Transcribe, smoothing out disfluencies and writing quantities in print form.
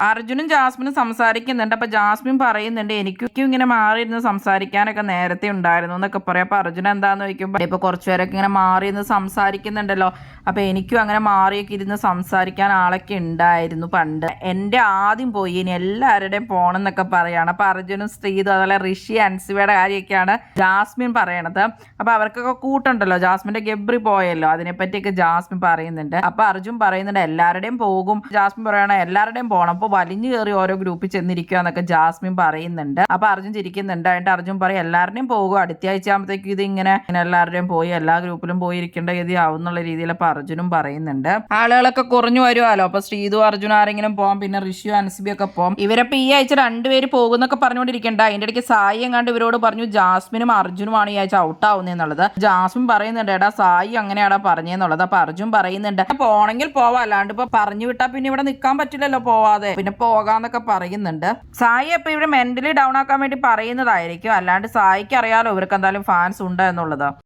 അർജുനും ജാസ്മിനും സംസാരിക്കുന്നുണ്ട്. അപ്പൊ ജാസ്മിൻ പറയുന്നുണ്ട് എനിക്കും ഇങ്ങനെ മാറിയിരുന്ന് സംസാരിക്കാനൊക്കെ നേരത്തെ ഉണ്ടായിരുന്നു എന്നൊക്കെ പറയാം. അപ്പൊ അർജുൻ എന്താന്ന് ചോദിക്കുമ്പോൾ ഇപ്പൊ കുറച്ചുപേരൊക്കെ ഇങ്ങനെ മാറിയിരുന്ന് സംസാരിക്കുന്നുണ്ടല്ലോ, അപ്പൊ എനിക്കും അങ്ങനെ മാറിയൊക്കെ ഇരുന്ന് സംസാരിക്കാൻ ആളൊക്കെ ഉണ്ടായിരുന്നു പണ്ട്. എന്റെ ആദ്യം പോയി, ഇനി എല്ലാവരുടെയും പോണം എന്നൊക്കെ പറയാണ്. അപ്പൊ അർജുനും ശ്രീതു അതുപോലെ ഋഷി അൻസിബയുടെ കാര്യമൊക്കെയാണ് ജാസ്മിൻ പറയണത്. അപ്പൊ അവർക്കൊക്കെ കൂട്ടുണ്ടല്ലോ, ജാസ്മിന്റെ ഗബ്രി പോയല്ലോ, അതിനെപ്പറ്റിയൊക്കെ ജാസ്മിൻ പറയുന്നുണ്ട്. അപ്പൊ അർജുൻ പറയുന്നുണ്ട് എല്ലാവരുടെയും പോകും. ജാസ്മിൻ പറയണ എല്ലാവരുടെയും പോകണം, അപ്പൊ വലിഞ്ഞു കയറി ഓരോ ഗ്രൂപ്പിൽ ചെന്നിരിക്കുക എന്നൊക്കെ ജാസ്മിൻ പറയുന്നുണ്ട്. അപ്പൊ അർജുൻ ചിരിക്കുന്നുണ്ട്. അതിന്റെ അർജുൻ പറയും എല്ലാവരുടെയും പോകും, അടുത്ത ആഴ്ച ആകുമ്പോഴത്തേക്ക് ഇത് ഇങ്ങനെ എല്ലാവരുടെയും പോയി എല്ലാ ഗ്രൂപ്പിലും പോയി ഇരിക്കേണ്ട ഗതി ആവുന്നുള്ള രീതിയിൽ അപ്പൊ അർജുനും പറയുന്നുണ്ട്. ആളുകളൊക്കെ കുറഞ്ഞു വരുമല്ലോ, അപ്പൊ ശ്രീതു അർജുൻ ആരെങ്കിലും പോകാം, പിന്നെ ഋഷിയും അൻസിബി ഒക്കെ പോകാം. ഇവരപ്പോ ഈ ആഴ്ച രണ്ടുപേര് പോകുന്നൊക്കെ പറഞ്ഞുകൊണ്ടിരിക്കണ്ട. അതിന്റെ ഇടയ്ക്ക് സായി എങ്ങാണ്ട് ഇവരോട് പറഞ്ഞു ജാസ്മിനും അർജുനുമാണ് ഈ ആഴ്ച ഔട്ട് ആവുന്നതെന്നുള്ളത്. ജാസ്മിൻ പറയുന്നുണ്ട് എടാ സായി അങ്ങനെയാടാ പറഞ്ഞെന്നുള്ളത്. അപ്പൊ അർജുൻ പറയുന്നുണ്ട് പോണെങ്കിൽ പോവാ, അല്ലാണ്ട് ഇപ്പൊ പറഞ്ഞു വിട്ടാ പിന്നെ ഇവിടെ നിൽക്കാൻ പറ്റില്ലല്ലോ പോവാതെ, പിന്നെ പോകാന്നൊക്കെ പറയുന്നുണ്ട്. സായി അപ്പൊ ഇവിടെ മെന്റലി ഡൗൺ ആക്കാൻ വേണ്ടി പറയുന്നതായിരിക്കും, അല്ലാണ്ട് സായിക്ക് അറിയാലോ ഇവർക്ക് എന്തായാലും ഫാൻസ് ഉണ്ട് എന്നുള്ളത്.